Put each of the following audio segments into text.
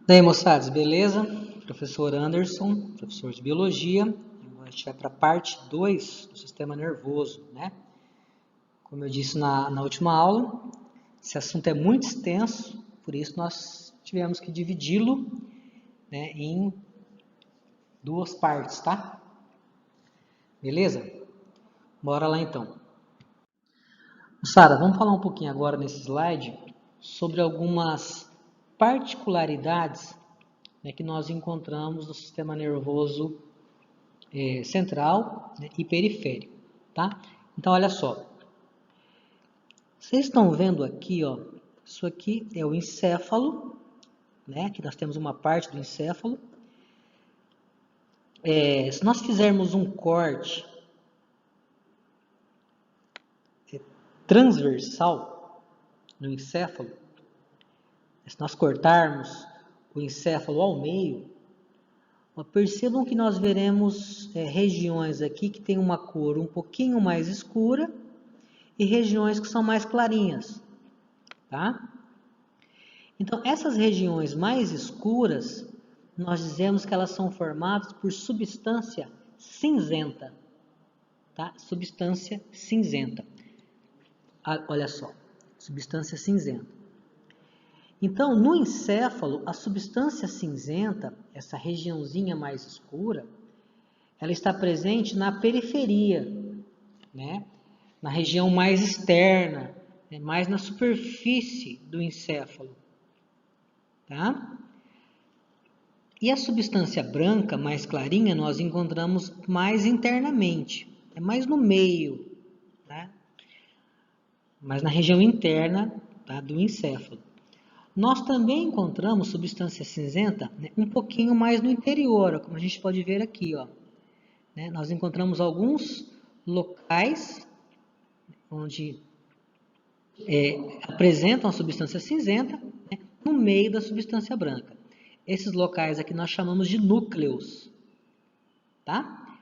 Daí, moçados, beleza? Professor Anderson, professor de Biologia. Agora a gente vai para a parte 2 do sistema nervoso, né? Como eu disse na última aula, esse assunto é muito extenso, por isso nós tivemos que dividi-lo, né, em duas partes, tá? Beleza? Bora lá então. Moçada, vamos falar um pouquinho agora nesse slide sobre algumas particularidades, né, que nós encontramos no sistema nervoso central, né, e periférico, tá? Então, olha só. Vocês estão vendo aqui, ó, isso aqui é o encéfalo, né? Aqui nós temos uma parte do encéfalo. Se nós fizermos um corte transversal no encéfalo, se nós cortarmos o encéfalo ao meio, percebam que nós veremos regiões aqui que tem uma cor um pouquinho mais escura e regiões que são mais clarinhas, tá? Então, essas regiões mais escuras, nós dizemos que elas são formadas por substância cinzenta, tá? Substância cinzenta. Olha só, substância cinzenta. Então, no encéfalo, a substância cinzenta, essa regiãozinha mais escura, ela está presente na periferia, né? Na região mais externa, né? Mais na superfície do encéfalo, tá? E a substância branca, mais clarinha, nós encontramos mais internamente, é mais no meio, tá? Mais na região interna, tá, do encéfalo. Nós também encontramos substância cinzenta, né, um pouquinho mais no interior, ó, como a gente pode ver aqui, ó, né? Nós encontramos alguns locais onde apresentam a substância cinzenta, né, no meio da substância branca. Esses locais aqui nós chamamos de núcleos, tá?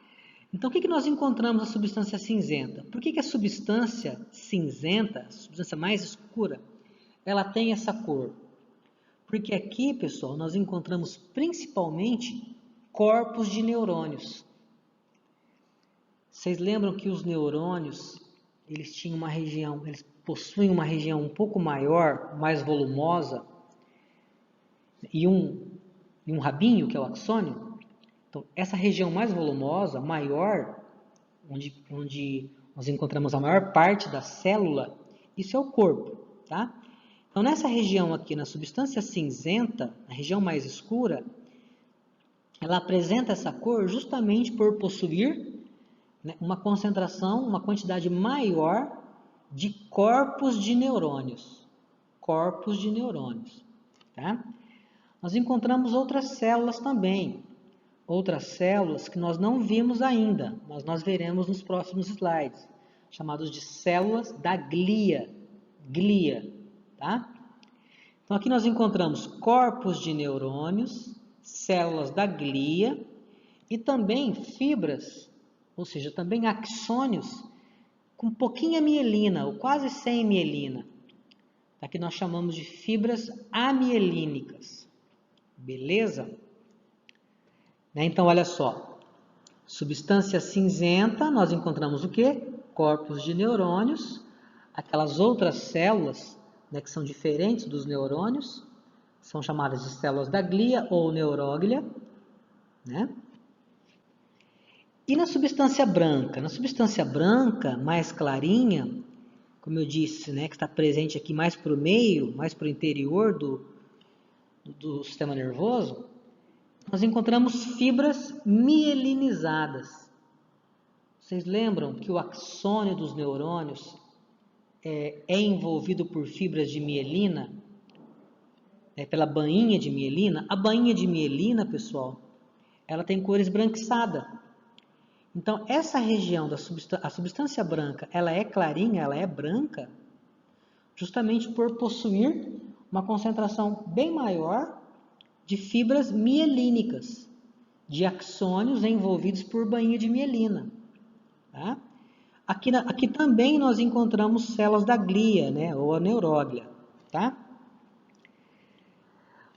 Então, o que nós encontramos na substância cinzenta? Por que a substância cinzenta, a substância mais escura, ela tem essa cor? Porque aqui, pessoal, nós encontramos principalmente corpos de neurônios. Vocês lembram que os neurônios, eles tinham uma região, eles possuem uma região um pouco maior, mais volumosa, e um rabinho, que é o axônio? Então, essa região mais volumosa, maior, onde nós encontramos a maior parte da célula, isso é o corpo, tá? Então, nessa região aqui, na substância cinzenta, a região mais escura, ela apresenta essa cor justamente por possuir, né, uma concentração, uma quantidade maior de corpos de neurônios. Corpos de neurônios, tá? Nós encontramos outras células também, outras células que nós não vimos ainda, mas nós veremos nos próximos slides, chamados de células da glia, tá? Então aqui nós encontramos corpos de neurônios, células da glia e também fibras, ou seja, também axônios com pouquinha mielina, ou quase sem mielina. Aqui nós chamamos de fibras amielínicas. Beleza? Então, olha só. Substância cinzenta, nós encontramos o quê? Corpos de neurônios. Aquelas outras células, né, que são diferentes dos neurônios, são chamadas de células da glia ou neuróglia, né? E na substância branca? Na substância branca, mais clarinha, como eu disse, né, que está presente aqui mais para o meio, mais para o interior do sistema nervoso, nós encontramos fibras mielinizadas. Vocês lembram que o axônio dos neurônios é envolvido por fibras de mielina? Pela bainha de mielina? A bainha de mielina, pessoal, ela tem cor esbranquiçada. Então, essa região a substância branca, ela é clarinha, ela é branca, justamente por possuir uma concentração bem maior de fibras mielínicas, de axônios envolvidos por bainha de mielina. Tá? Aqui também nós encontramos células da glia, né, ou a neuróglia. Tá?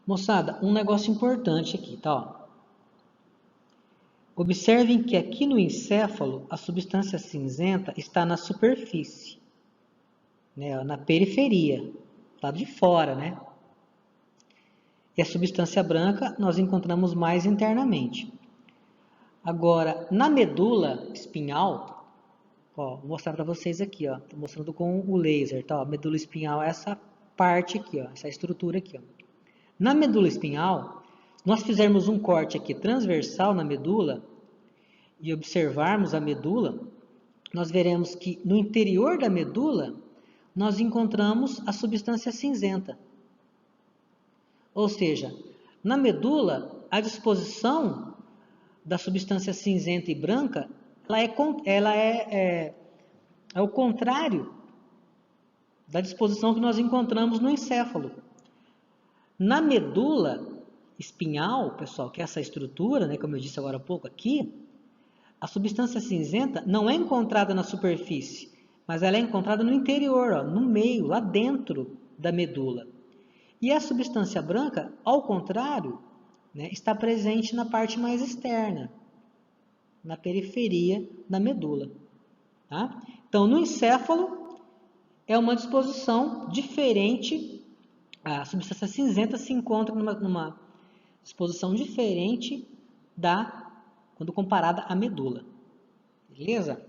Moçada, um negócio importante aqui, tá? Ó. Observem que aqui no encéfalo a substância cinzenta está na superfície, né, na periferia, lado de fora, né? E a substância branca nós encontramos mais internamente. Agora, na medula espinhal, ó, vou mostrar para vocês aqui, ó, tô mostrando com o laser, tá? Ó, medula espinhal é essa parte aqui, ó, essa estrutura aqui, ó. Na medula espinhal, se nós fizermos um corte aqui transversal na medula e observarmos a medula, nós veremos que no interior da medula nós encontramos a substância cinzenta. Ou seja, na medula, a disposição da substância cinzenta e branca, ela é o contrário da disposição que nós encontramos no encéfalo. Na medula espinhal, pessoal, que é essa estrutura, né, como eu disse agora há pouco aqui, a substância cinzenta não é encontrada na superfície, mas ela é encontrada no interior, ó, no meio, lá dentro da medula. E a substância branca, ao contrário, né, está presente na parte mais externa, na periferia da medula. Tá? Então, no encéfalo, é uma disposição diferente, a substância cinzenta se encontra numa disposição diferente quando comparada à medula. Beleza?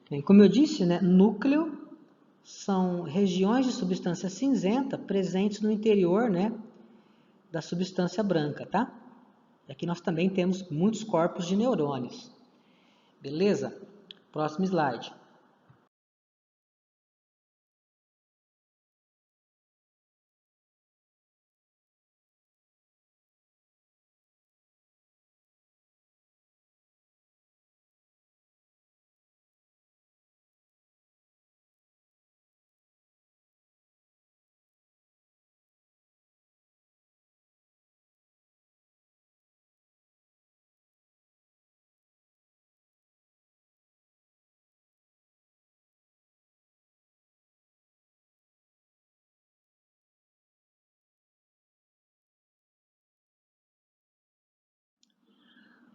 Bem, como eu disse, né, núcleo são regiões de substância cinzenta presentes no interior, né, da substância branca, tá? E aqui nós também temos muitos corpos de neurônios. Beleza? Próximo slide.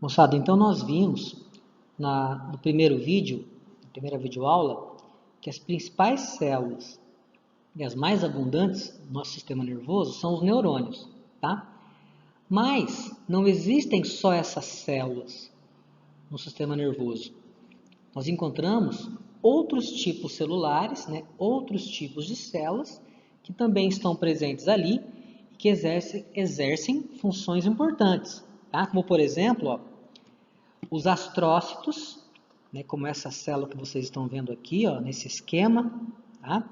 Moçada, então nós vimos no primeiro vídeo, na primeira videoaula, que as principais células e as mais abundantes do nosso sistema nervoso são os neurônios, tá? Mas não existem só essas células no sistema nervoso. Nós encontramos outros tipos celulares, né, outros tipos de células que também estão presentes ali e que exercem funções importantes, tá? Como por exemplo, ó, os astrócitos, né, como essa célula que vocês estão vendo aqui, ó, nesse esquema, tá?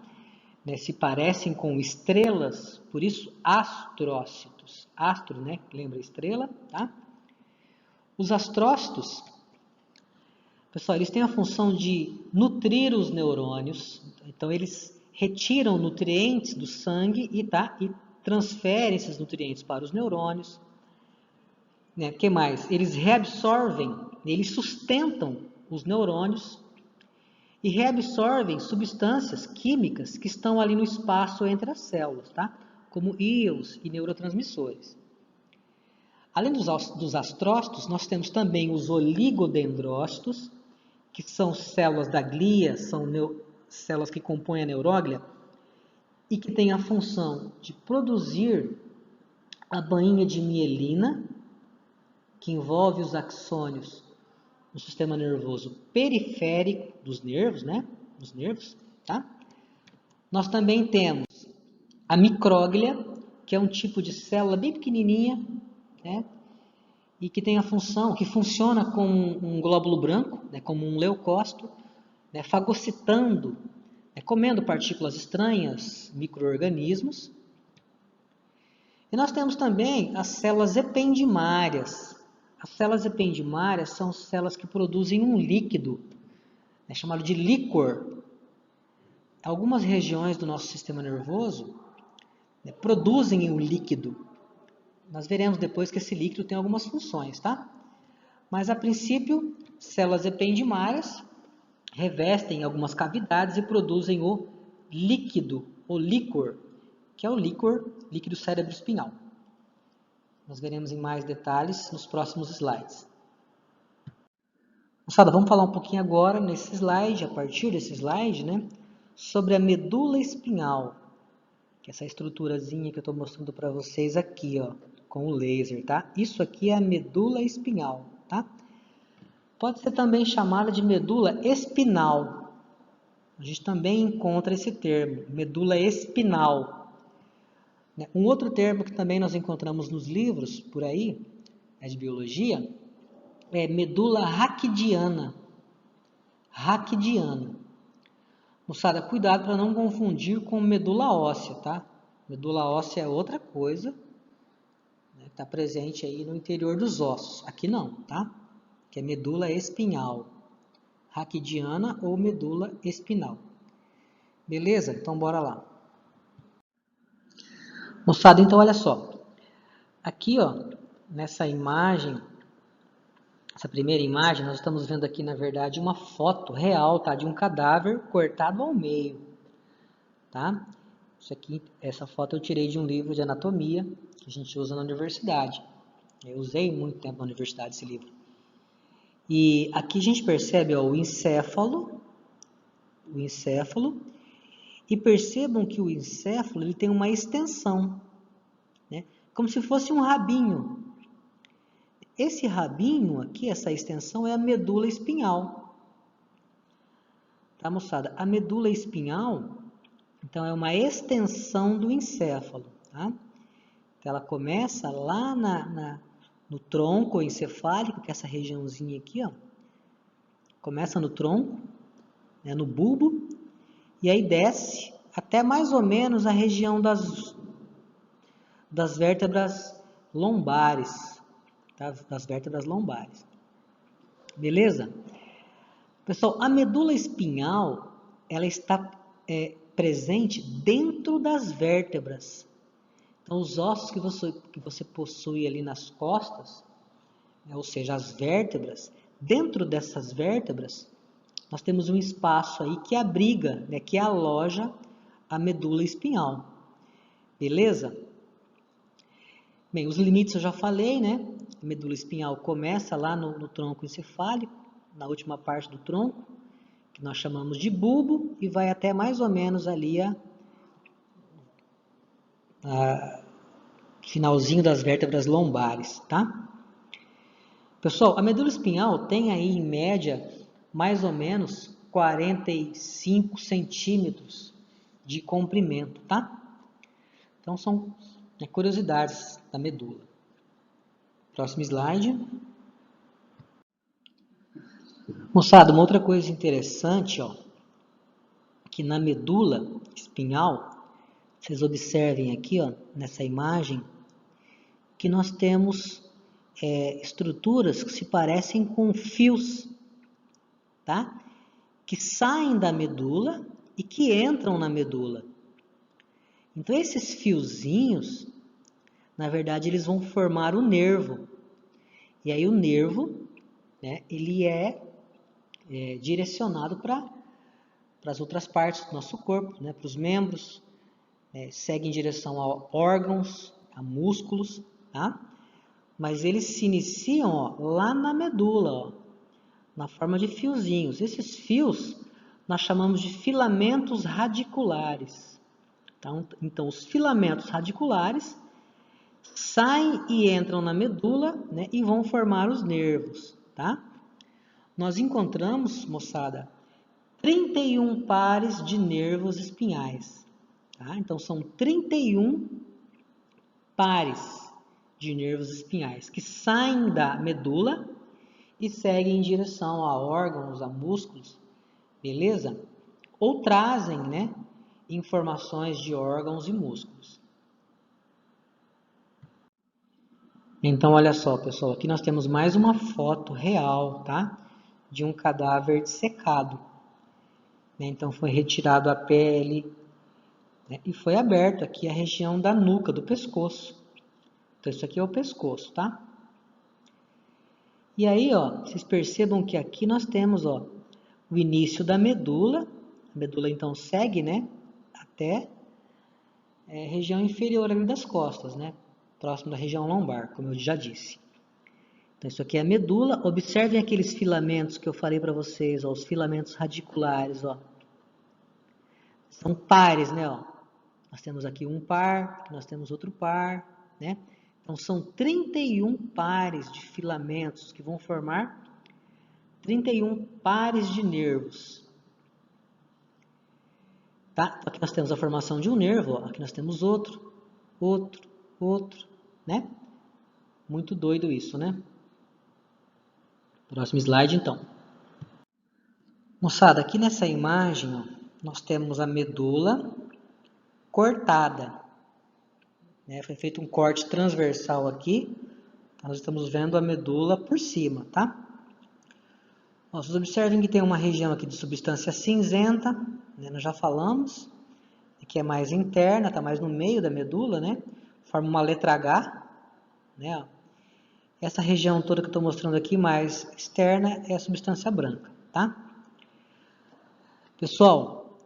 Né, se parecem com estrelas, por isso astrócitos. Astro, né, lembra estrela, tá? Os astrócitos, pessoal, eles têm a função de nutrir os neurônios, então eles retiram nutrientes do sangue e transferem esses nutrientes para os neurônios. Né? O que mais? Eles reabsorvem, eles sustentam os neurônios e reabsorvem substâncias químicas que estão ali no espaço entre as células, tá? Como íons e neurotransmissores. Além dos astrócitos, nós temos também os oligodendrócitos, que são células da glia, são células que compõem a neuróglia, e que têm a função de produzir a bainha de mielina, que envolve os axônios no sistema nervoso periférico dos nervos, né? Dos nervos, tá? Nós também temos a micróglia, que é um tipo de célula bem pequenininha, né? E que tem a função, que funciona como um glóbulo branco, né? Como um leucócito, né? Fagocitando, né? Comendo partículas estranhas, micro-organismos. E nós temos também as células ependimárias. As células ependimárias são células que produzem um líquido, né, chamado de líquor. Algumas regiões do nosso sistema nervoso, né, produzem o líquido. Nós veremos depois que esse líquido tem algumas funções, tá? Mas, a princípio, células ependimárias revestem algumas cavidades e produzem o líquido, o líquor, que é o líquido cerebroespinhal. Nós veremos em mais detalhes nos próximos slides. Moçada, vamos falar um pouquinho agora nesse slide, a partir desse slide, né, sobre a medula espinhal, que é essa estruturazinha que eu estou mostrando para vocês aqui, ó, com o laser, tá? Isso aqui é a medula espinhal, tá? Pode ser também chamada de medula espinal. A gente também encontra esse termo, medula espinal. Um outro termo que também nós encontramos nos livros, por aí, de biologia, é medula raquidiana. Raquidiana. Moçada, cuidado para não confundir com medula óssea, tá? Medula óssea é outra coisa, né, que está presente aí no interior dos ossos. Aqui não, tá? Que é medula espinhal. Raquidiana ou medula espinal. Beleza? Então, bora lá. Moçada, então olha só. Aqui, ó, nessa imagem, essa primeira imagem, nós estamos vendo aqui, na verdade, uma foto real, tá? De um cadáver cortado ao meio, tá? Isso aqui, essa foto eu tirei de um livro de anatomia que a gente usa na universidade. Eu usei muito tempo na universidade esse livro. E aqui a gente percebe, ó, o encéfalo, e percebam que o encéfalo ele tem uma extensão, né? Como se fosse um rabinho. Esse rabinho aqui, essa extensão, é a medula espinhal. Tá, moçada? A medula espinhal, então, é uma extensão do encéfalo, tá? Então, ela começa lá no tronco encefálico, que é essa regiãozinha aqui, ó. Começa no tronco, né, no bulbo, e aí desce até mais ou menos a região das vértebras lombares, tá? Das vértebras lombares. Beleza? Pessoal, a medula espinhal, ela está presente dentro das vértebras. Então, os ossos que você possui ali nas costas, né, ou seja, as vértebras, dentro dessas vértebras, nós temos um espaço aí que abriga, né, que aloja a medula espinhal. Beleza? Bem, os limites eu já falei, né? A medula espinhal começa lá no tronco encefálico, na última parte do tronco, que nós chamamos de bulbo, e vai até mais ou menos ali a finalzinho das vértebras lombares, tá? Pessoal, a medula espinhal tem aí, em média, mais ou menos 45 centímetros de comprimento, tá? Então, são curiosidades da medula. Próximo slide. Moçada, uma outra coisa interessante, ó, que na medula espinhal, vocês observem aqui, ó, nessa imagem, que nós temos estruturas que se parecem com fios, tá? Que saem da medula e que entram na medula. Então, esses fiozinhos, na verdade, eles vão formar o nervo. E aí o nervo, né, ele é direcionado para as outras partes do nosso corpo, né, para os membros, segue em direção a órgãos, a músculos, tá? Mas eles se iniciam, ó, lá na medula, ó, na forma de fiozinhos. Esses fios nós chamamos de filamentos radiculares. Então, os filamentos radiculares saem e entram na medula, né, e vão formar os nervos, tá? Nós encontramos, moçada, 31 pares de nervos espinhais, tá? Então, são 31 pares de nervos espinhais que saem da medula e seguem em direção a órgãos, a músculos, beleza? Ou trazem, né, informações de órgãos e músculos. Então, olha só, pessoal, aqui nós temos mais uma foto real, tá? De um cadáver dissecado. Então, foi retirado a pele, né, e foi aberto aqui a região da nuca, do pescoço. Então, isso aqui é o pescoço, tá? E aí, ó, vocês percebam que aqui nós temos, ó, o início da medula. A medula, então, segue, né, até região inferior ali das costas, né? Próximo da região lombar, como eu já disse. Então, isso aqui é a medula. Observem aqueles filamentos que eu falei para vocês, ó, os filamentos radiculares, ó. São pares, né? Ó. Nós temos aqui um par, nós temos outro par, né? Então, são 31 pares de filamentos que vão formar 31 pares de nervos. Tá? Aqui nós temos a formação de um nervo, ó. Aqui nós temos outro, né? Muito doido isso, né? Próximo slide, então. Moçada, aqui nessa imagem, ó, nós temos a medula cortada. Né? Foi feito um corte transversal aqui. Nós estamos vendo a medula por cima, tá? Vocês observem que tem uma região aqui de substância cinzenta, né? Nós já falamos, que é mais interna, está mais no meio da medula, né? Forma uma letra H, né? Essa região toda que eu estou mostrando aqui, mais externa, é a substância branca, tá? Pessoal,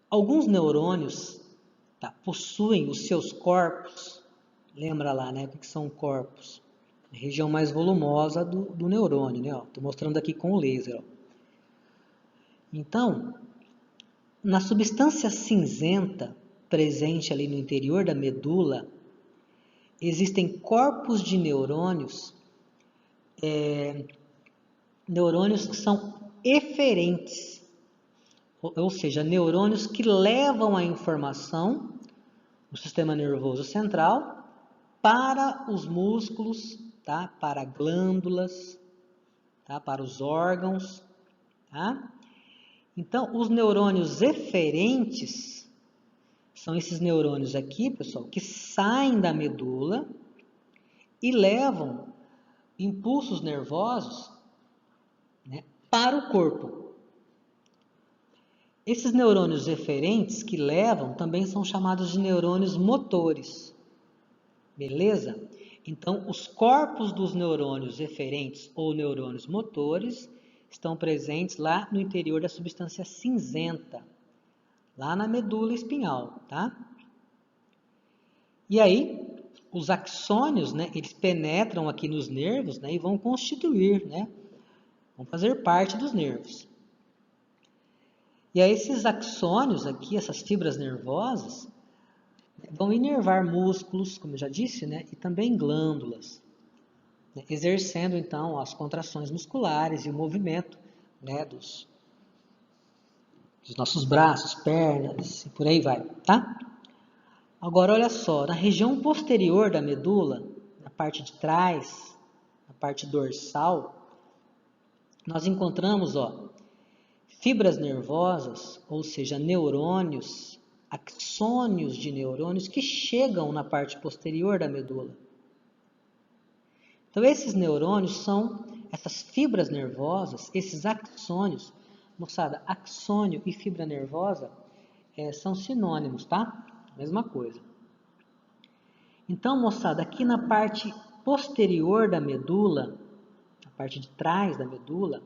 alguns neurônios, tá, possuem os seus corpos, lembra lá, né? O que são corpos? A região mais volumosa do neurônio, né? Estou mostrando aqui com o laser. Ó. Então, na substância cinzenta presente ali no interior da medula, existem corpos de neurônios, neurônios que são eferentes, ou seja, neurônios que levam a informação do sistema nervoso central para os músculos, tá? Para glândulas, tá? Para os órgãos. Tá? Então, os neurônios eferentes são esses neurônios aqui, pessoal, que saem da medula e levam impulsos nervosos, né, para o corpo. Esses neurônios eferentes que levam também são chamados de neurônios motores. Beleza? Então, os corpos dos neurônios eferentes ou neurônios motores estão presentes lá no interior da substância cinzenta, lá na medula espinhal, tá? E aí, os axônios, né, eles penetram aqui nos nervos, né, e vão constituir, né, vão fazer parte dos nervos. E aí, esses axônios aqui, essas fibras nervosas, vão inervar músculos, como eu já disse, né, e também glândulas, né, exercendo, então, as contrações musculares e o movimento, né, dos nossos braços, pernas, e por aí vai, tá? Agora, olha só, na região posterior da medula, na parte de trás, na parte dorsal, nós encontramos, ó, fibras nervosas, ou seja, neurônios, axônios de neurônios que chegam na parte posterior da medula. Então, esses neurônios são essas fibras nervosas, esses axônios. Moçada, axônio e fibra nervosa são sinônimos, tá? Mesma coisa. Então, moçada, aqui na parte posterior da medula, na parte de trás da medula,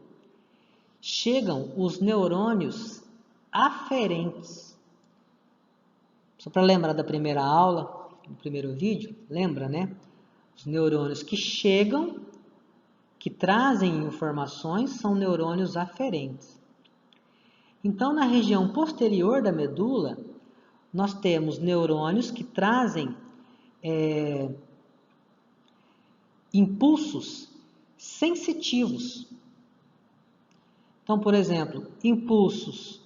chegam os neurônios aferentes. Só para lembrar da primeira aula, no primeiro vídeo, lembra, né? Os neurônios que chegam, que trazem informações, são neurônios aferentes. Então, na região posterior da medula, nós temos neurônios que trazem impulsos sensitivos. Então, por exemplo, impulsos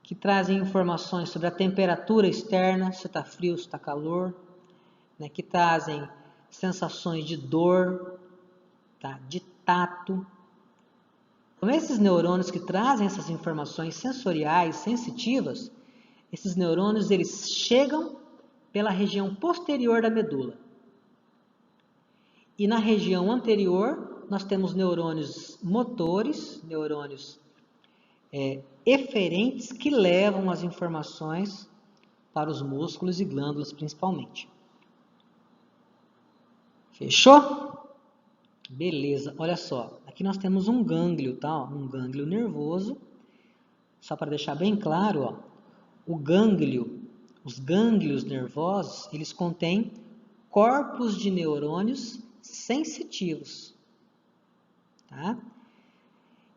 que trazem informações sobre a temperatura externa, se está frio, se está calor, né, que trazem sensações de dor, tá, de tato. Então, esses neurônios que trazem essas informações sensoriais, sensitivas, esses neurônios eles chegam pela região posterior da medula. E na região anterior, nós temos neurônios motores, neurônios eferentes que levam as informações para os músculos e glândulas principalmente. Fechou? Beleza, olha só. Aqui nós temos um gânglio, tá? Um gânglio nervoso. Só para deixar bem claro, ó, o gânglio os gânglios nervosos, eles contêm corpos de neurônios sensitivos, tá?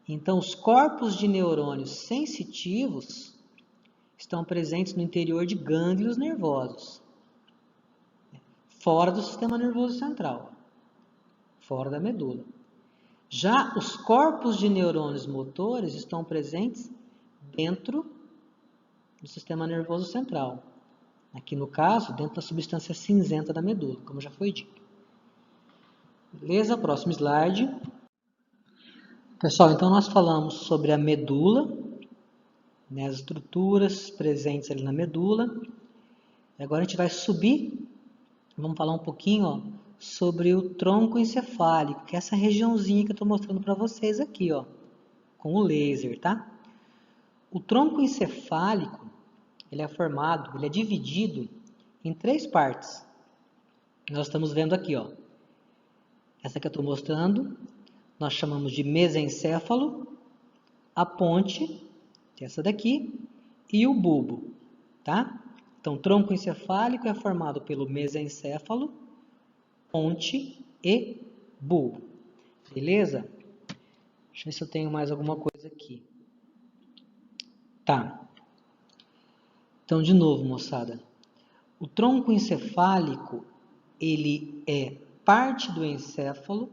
Então, os corpos de neurônios sensitivos estão presentes no interior de gânglios nervosos, fora do sistema nervoso central, fora da medula. Já os corpos de neurônios motores estão presentes dentro do sistema nervoso central. Aqui no caso, dentro da substância cinzenta da medula, como já foi dito. Beleza? Próximo slide. Pessoal, então nós falamos sobre a medula, né, as estruturas presentes ali na medula. Agora a gente vai subir, vamos falar um pouquinho, ó, sobre o tronco encefálico, que é essa regiãozinha que eu estou mostrando para vocês aqui, ó, com o laser, tá? O tronco encefálico, ele é dividido em 3 partes. Nós estamos vendo aqui, ó. Essa que eu estou mostrando, nós chamamos de mesencéfalo, a ponte, que é essa daqui, e o bulbo, tá? Então, o tronco encefálico é formado pelo mesencéfalo, ponte e bulbo. Beleza? Deixa eu ver se eu tenho mais alguma coisa aqui. Tá. Então, de novo, moçada. O tronco encefálico, ele é parte do encéfalo.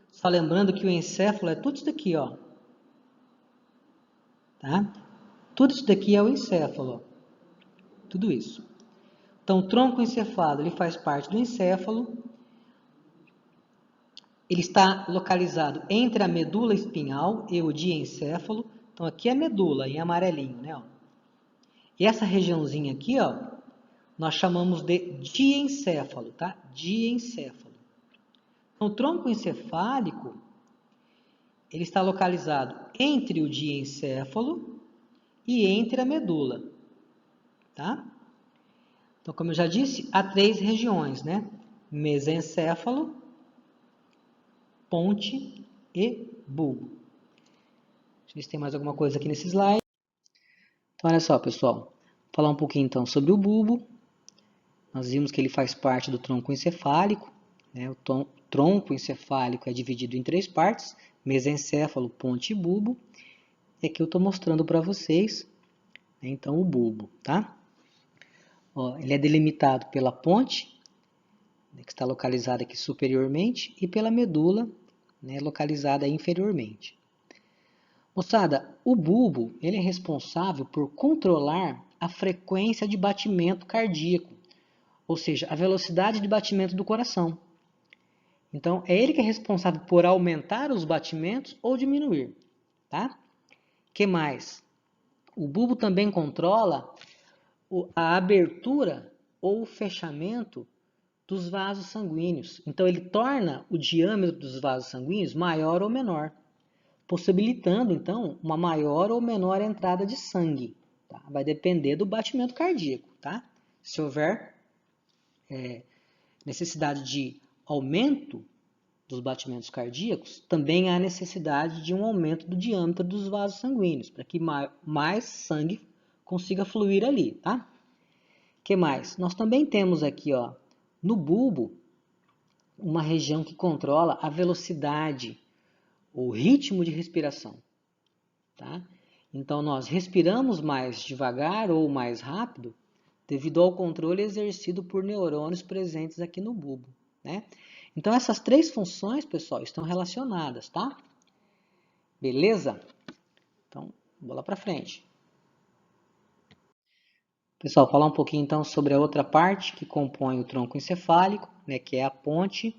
Só lembrando que o encéfalo é tudo isso daqui, ó. Tá? Tudo isso daqui é o encéfalo, ó. Tudo isso. Então, o tronco encefálico, ele faz parte do encéfalo. Ele está localizado entre a medula espinhal e o diencéfalo. Então, aqui é a medula, em amarelinho, né? Ó. E essa regiãozinha aqui, ó, nós chamamos de diencéfalo, tá? Diencéfalo. Então, o tronco encefálico, ele está localizado entre o diencéfalo e entre a medula, tá? Então, como eu já disse, há 3 regiões, né? Mesencéfalo, ponte e bulbo. Deixa eu ver se tem mais alguma coisa aqui nesse slide. Então, olha só, pessoal. Vou falar um pouquinho, então, sobre o bulbo. Nós vimos que ele faz parte do tronco encefálico, né? O tronco encefálico é dividido em 3 partes, mesencéfalo, ponte e bulbo. E aqui eu estou mostrando para vocês, né, então, o bulbo, tá? Ó, ele é delimitado pela ponte, né, que está localizada aqui superiormente, e pela medula, né, localizada inferiormente. Moçada, o bulbo, ele é responsável por controlar a frequência de batimento cardíaco, ou seja, a velocidade de batimento do coração. Então, é ele que é responsável por aumentar os batimentos ou diminuir, tá? Que mais? O bulbo também controla a abertura ou o fechamento dos vasos sanguíneos. Então, ele torna o diâmetro dos vasos sanguíneos maior ou menor, possibilitando, então, uma maior ou menor entrada de sangue. Tá? Vai depender do batimento cardíaco, tá? Se houver necessidade de aumento dos batimentos cardíacos, também há necessidade de um aumento do diâmetro dos vasos sanguíneos, para que mais sangue consiga fluir ali, tá? Que mais? Nós também temos aqui, ó, no bulbo, uma região que controla a velocidade, o ritmo de respiração, tá? Então, nós respiramos mais devagar ou mais rápido devido ao controle exercido por neurônios presentes aqui no bulbo, né? Então, essas 3 funções, pessoal, estão relacionadas, tá? Beleza? Então, bola para frente. Pessoal, falar um pouquinho, então, sobre a outra parte que compõe o tronco encefálico, né, que é a ponte.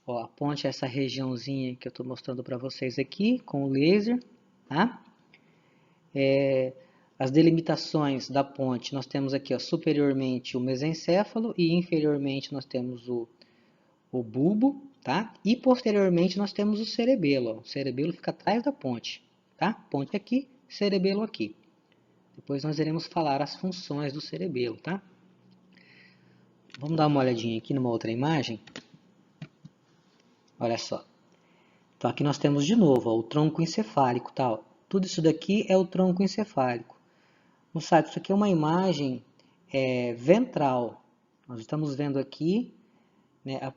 Ó, a ponte é essa regiãozinha que eu estou mostrando para vocês aqui, com o laser, tá? As delimitações da ponte, nós temos aqui, ó, superiormente o mesencéfalo e inferiormente nós temos o bulbo, tá? E posteriormente nós temos o cerebelo, ó. O cerebelo fica atrás da ponte, tá? Ponte aqui, cerebelo aqui. Depois nós iremos falar as funções do cerebelo, tá? Vamos dar uma olhadinha aqui numa outra imagem. Olha só. Então aqui nós temos de novo, ó, o tronco encefálico, tá? Tudo isso daqui é o tronco encefálico. Moçada, isso aqui é uma imagem ventral. Nós estamos vendo aqui, né, a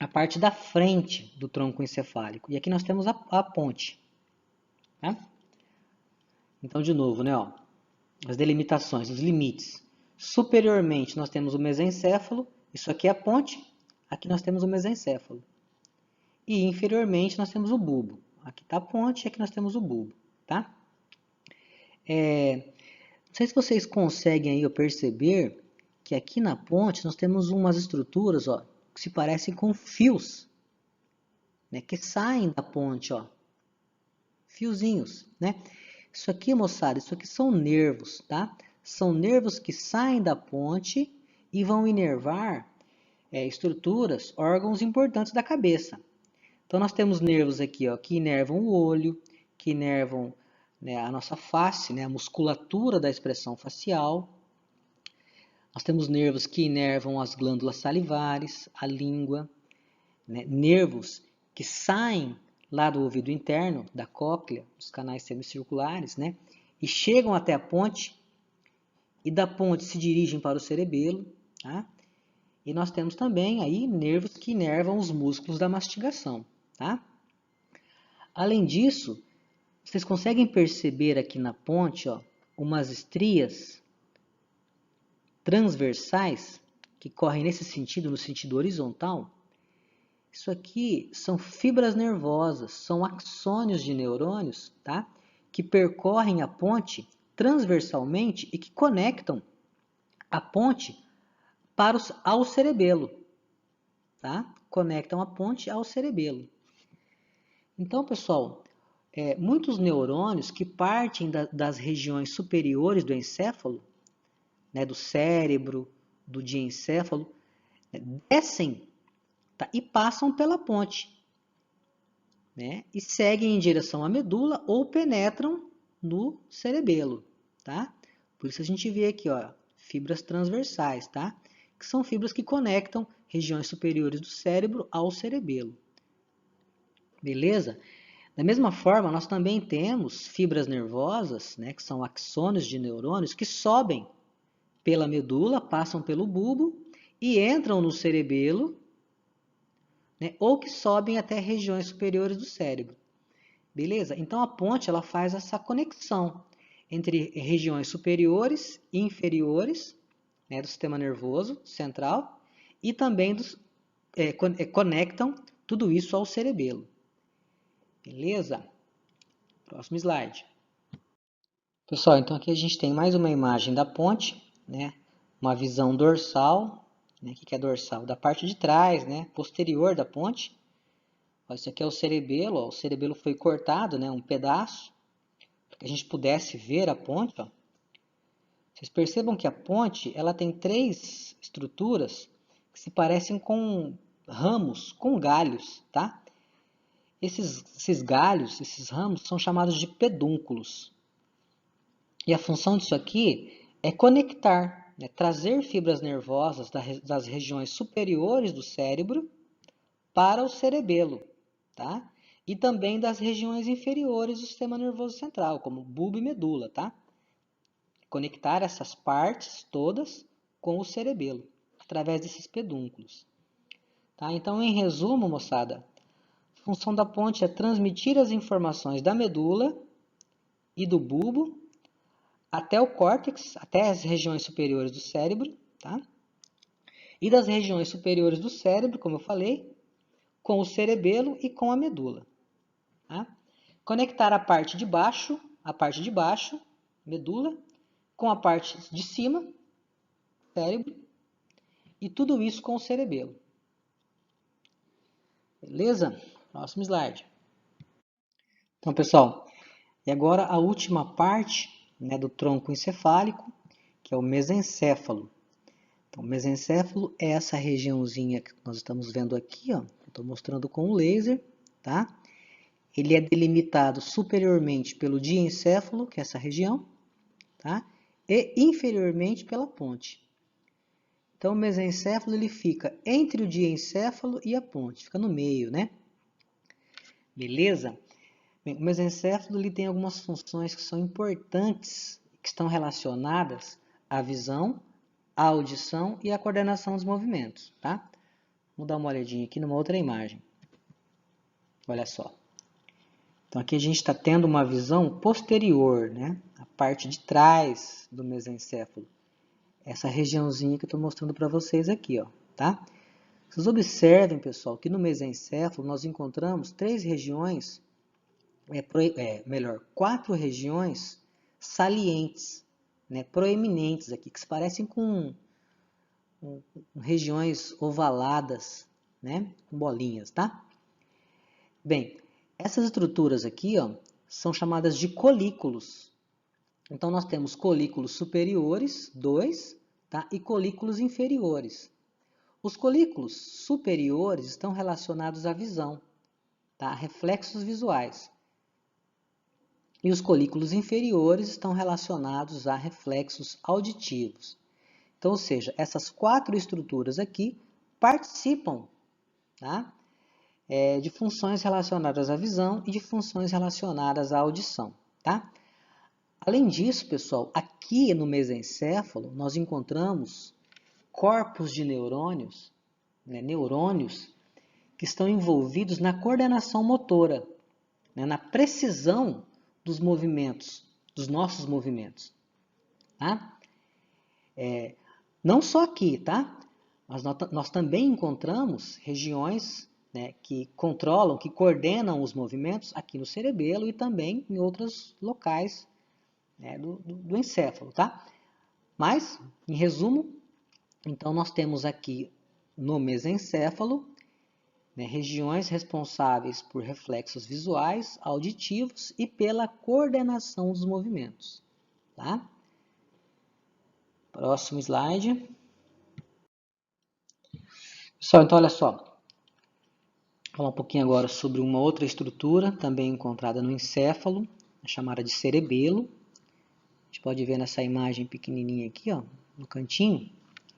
parte da frente do tronco encefálico. E aqui nós temos a ponte. Tá? Então, de novo, né, ó, as delimitações, os limites. Superiormente, nós temos o mesencéfalo. Isso aqui é a ponte. Aqui nós temos o mesencéfalo. E inferiormente, nós temos o bulbo. Aqui está a ponte e aqui nós temos o bulbo. Tá? Não sei se vocês conseguem aí perceber que aqui na ponte nós temos umas estruturas, ó, que se parecem com fios, né, que saem da ponte, ó, fiozinhos, né? Isso aqui, moçada, isso aqui são nervos, tá? São nervos que saem da ponte e vão inervar estruturas, órgãos importantes da cabeça. Então, nós temos nervos aqui, ó, que inervam o olho, que inervam, né, a nossa face, né, a musculatura da expressão facial. Nós temos nervos que inervam as glândulas salivares, a língua, né, nervos que saem lá do ouvido interno, da cóclea, dos canais semicirculares, né, e chegam até a ponte, e da ponte se dirigem para o cerebelo, tá? E nós temos também aí nervos que inervam os músculos da mastigação, tá? Além disso, vocês conseguem perceber aqui na ponte, ó, umas estrias transversais que correm nesse sentido, no sentido horizontal? Isso aqui são fibras nervosas, são axônios de neurônios, tá? Que percorrem a ponte transversalmente e que conectam a ponte ao cerebelo, tá? Conectam a ponte ao cerebelo. Então, pessoal, muitos neurônios que partem das regiões superiores do encéfalo, né, do cérebro, do diencéfalo, descem, tá, e passam pela ponte, né, e seguem em direção à medula ou penetram no cerebelo, tá? Por isso a gente vê aqui, ó, fibras transversais, tá? Que são fibras que conectam regiões superiores do cérebro ao cerebelo. Beleza? Da mesma forma, nós também temos fibras nervosas, né, que são axônios de neurônios, que sobem pela medula, passam pelo bulbo e entram no cerebelo, né, ou que sobem até regiões superiores do cérebro. Beleza? Então a ponte ela faz essa conexão entre regiões superiores e inferiores, né, do sistema nervoso central e também conectam tudo isso ao cerebelo. Beleza? Próximo slide. Pessoal, então aqui a gente tem mais uma imagem da ponte, né? Uma visão dorsal, né? O que é dorsal? Da parte de trás, né? Posterior da ponte. Ó, isso aqui é o cerebelo, ó. O cerebelo foi cortado, né? Um pedaço, para que a gente pudesse ver a ponte. Ó. Vocês percebam que a ponte ela tem 3 estruturas que se parecem com ramos, com galhos, tá? Esses galhos, esses ramos, são chamados de pedúnculos. E a função disso aqui é conectar, né, trazer fibras nervosas das regiões superiores do cérebro para o cerebelo, tá? E também das regiões inferiores do sistema nervoso central, como bulbo e medula, tá? Conectar essas partes todas com o cerebelo, através desses pedúnculos. Tá? Então, em resumo, moçada, a função da ponte é transmitir as informações da medula e do bulbo até o córtex, até as regiões superiores do cérebro, tá? E das regiões superiores do cérebro, como eu falei, com o cerebelo e com a medula. Tá? Conectar a parte de baixo, medula, com a parte de cima, cérebro, e tudo isso com o cerebelo. Beleza? Próximo slide. Então, pessoal, e agora a última parte, né, do tronco encefálico, que é o mesencéfalo. Então, o mesencéfalo é essa regiãozinha que nós estamos vendo aqui, ó. Estou mostrando com o laser, tá? Ele é delimitado superiormente pelo diencéfalo, que é essa região, tá? E inferiormente pela ponte. Então, o mesencéfalo ele fica entre o diencéfalo e a ponte, fica no meio, né? Beleza? Bem, o mesencéfalo ele tem algumas funções que são importantes, que estão relacionadas a visão, a audição e a coordenação dos movimentos, tá? Vamos dar uma olhadinha aqui numa outra imagem. Olha só. Então aqui a gente está tendo uma visão posterior, né? A parte de trás do mesencéfalo. Essa regiãozinha que eu estou mostrando para vocês aqui, ó, tá? Vocês observem, pessoal, que no mesencéfalo nós encontramos quatro regiões salientes, né? Proeminentes aqui, que se parecem com regiões ovaladas, né? Com bolinhas, tá? Bem, essas estruturas aqui, ó, são chamadas de colículos. Então, nós temos colículos superiores, 2, tá? E colículos inferiores. Os colículos superiores estão relacionados à visão, tá? Reflexos visuais. E os colículos inferiores estão relacionados a reflexos auditivos. Então, ou seja, essas quatro estruturas aqui participam, tá? De funções relacionadas à visão e de funções relacionadas à audição, tá? Além disso, pessoal, aqui no mesencéfalo nós encontramos corpos de neurônios, né, neurônios que estão envolvidos na coordenação motora, né, na precisão dos movimentos, dos nossos movimentos, tá? Não só aqui, tá? Mas nós também encontramos regiões, né, que controlam, que coordenam os movimentos aqui no cerebelo e também em outros locais, né, do encéfalo, tá? Mas, em resumo, então nós temos aqui no mesencéfalo, né, regiões responsáveis por reflexos visuais, auditivos e pela coordenação dos movimentos, tá? Próximo slide. Pessoal, então olha só. Vou falar um pouquinho agora sobre uma outra estrutura, também encontrada no encéfalo, chamada de cerebelo. A gente pode ver nessa imagem pequenininha aqui, ó, no cantinho,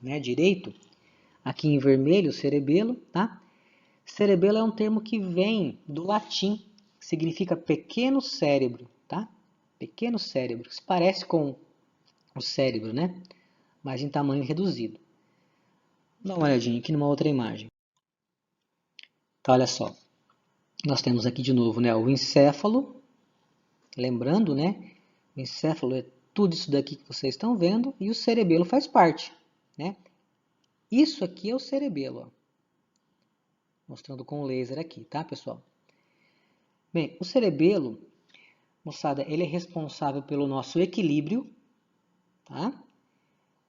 né, direito. Aqui em vermelho, o cerebelo, tá? Cerebelo é um termo que vem do latim, que significa pequeno cérebro, tá? Pequeno cérebro, que se parece com o cérebro, né? Mas em tamanho reduzido. Dá uma olhadinha aqui numa outra imagem. Então, olha só. Nós temos aqui de novo, né, o encéfalo. Lembrando, né? O encéfalo é tudo isso daqui que vocês estão vendo e o cerebelo faz parte, né? Isso aqui é o cerebelo, ó. Mostrando com o laser aqui, tá, pessoal? Bem, o cerebelo, moçada, ele é responsável pelo nosso equilíbrio, tá?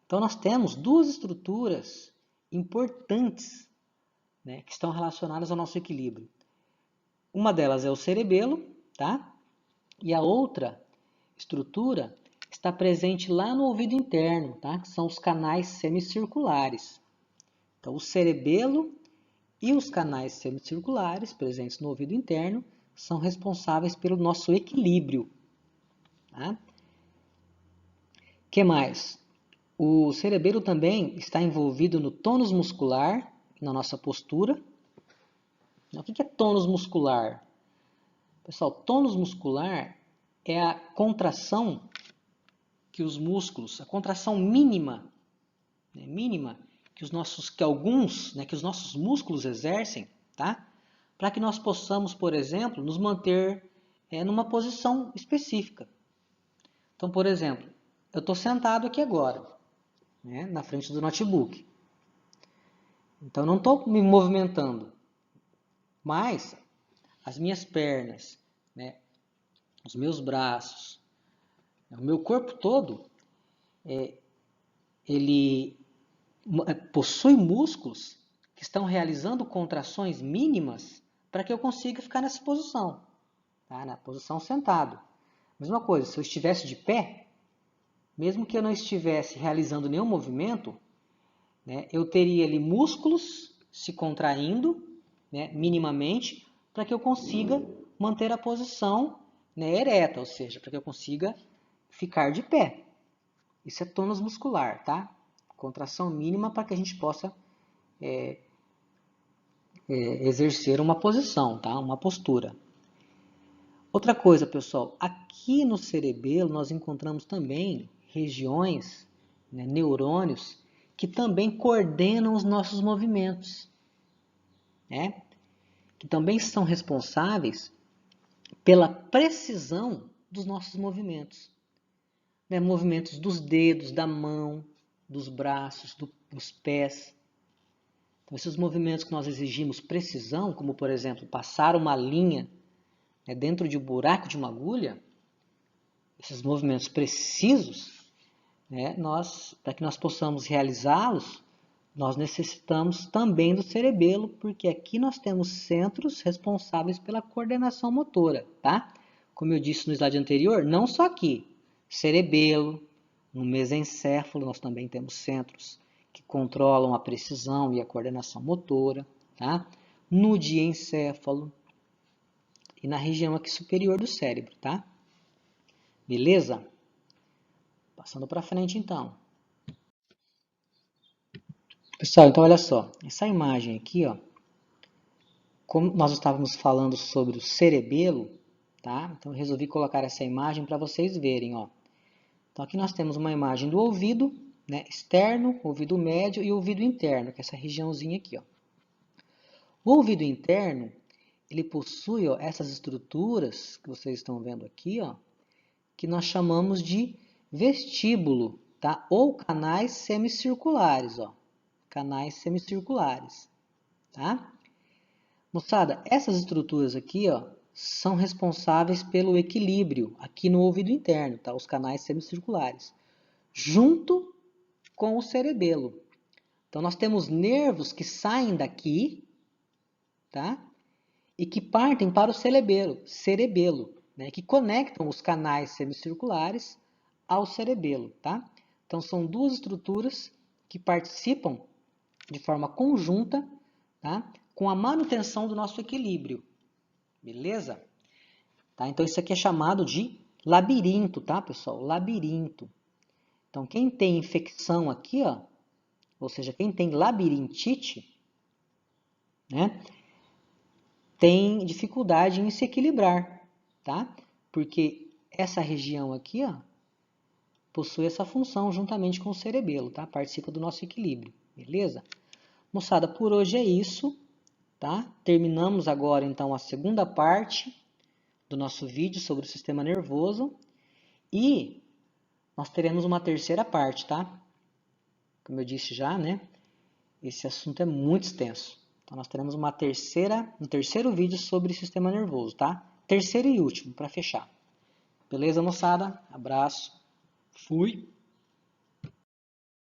Então, nós temos duas estruturas importantes, né, que estão relacionadas ao nosso equilíbrio. Uma delas é o cerebelo, tá? E a outra estrutura está presente lá no ouvido interno, tá? Que são os canais semicirculares. Então, o cerebelo e os canais semicirculares presentes no ouvido interno são responsáveis pelo nosso equilíbrio, tá? Que mais? O cerebelo também está envolvido no tônus muscular, na nossa postura. O que é tônus muscular? Pessoal, tônus muscular é a contração que os músculos, a contração mínima, né, mínima que os nossos músculos exercem, tá? Para que nós possamos, por exemplo, nos manter numa posição específica. Então, por exemplo, eu estou sentado aqui agora, né, na frente do notebook. Então, não estou me movimentando, mas as minhas pernas, né, os meus braços, o meu corpo todo, ele possui músculos que estão realizando contrações mínimas para que eu consiga ficar nessa posição, tá? Na posição sentado. Mesma coisa, se eu estivesse de pé, mesmo que eu não estivesse realizando nenhum movimento, né, eu teria ali músculos se contraindo, né, minimamente, para que eu consiga manter a posição, né, ereta, ou seja, para que eu consiga ficar de pé. Isso é tônus muscular, tá? Contração mínima para que a gente possa exercer uma posição, tá? Uma postura. Outra coisa, pessoal, aqui no cerebelo nós encontramos também regiões né, neurônios que também coordenam os nossos movimentos, né? Que também são responsáveis pela precisão dos nossos movimentos, né? Movimentos dos dedos, da mão, dos braços, dos pés. Então, esses movimentos que nós exigimos precisão, como por exemplo, passar uma linha, né, dentro de um buraco de uma agulha, esses movimentos precisos, né, para que nós possamos realizá-los, nós necessitamos também do cerebelo, porque aqui nós temos centros responsáveis pela coordenação motora, tá? Como eu disse no slide anterior, não só aqui, cerebelo, no mesencéfalo nós também temos centros que controlam a precisão e a coordenação motora, tá? No diencéfalo e na região aqui superior do cérebro, tá? Beleza? Passando para frente, então. Pessoal, então olha só. Essa imagem aqui, ó, como nós estávamos falando sobre o cerebelo, tá? Então eu resolvi colocar essa imagem para vocês verem, ó. Então aqui nós temos uma imagem do ouvido, né, externo, ouvido médio e ouvido interno, que é essa regiãozinha aqui, ó. O ouvido interno, ele possui, ó, essas estruturas que vocês estão vendo aqui, ó, que nós chamamos de vestíbulo, tá? Ou canais semicirculares, ó. Canais semicirculares, tá? Moçada, essas estruturas aqui, ó, são responsáveis pelo equilíbrio aqui no ouvido interno, tá? Os canais semicirculares, junto com o cerebelo. Então, nós temos nervos que saem daqui, tá? E que partem para o cerebelo, né? Que conectam os canais semicirculares ao cerebelo, tá? Então, são duas estruturas que participam de forma conjunta, tá? Com a manutenção do nosso equilíbrio, beleza? Tá? Então, isso aqui é chamado de labirinto, tá, pessoal? Labirinto. Então, quem tem infecção aqui, ó, ou seja, quem tem labirintite, né, tem dificuldade em se equilibrar, tá? Porque essa região aqui, ó, possui essa função juntamente com o cerebelo, tá? Participa do nosso equilíbrio, beleza? Moçada, por hoje é isso, tá? Terminamos agora, então, a segunda parte do nosso vídeo sobre o sistema nervoso e nós teremos uma terceira parte, tá? Como eu disse já, né? Esse assunto é muito extenso. Então, nós teremos um terceiro vídeo sobre o sistema nervoso, tá? Terceiro e último, para fechar. Beleza, moçada? Abraço. Fui.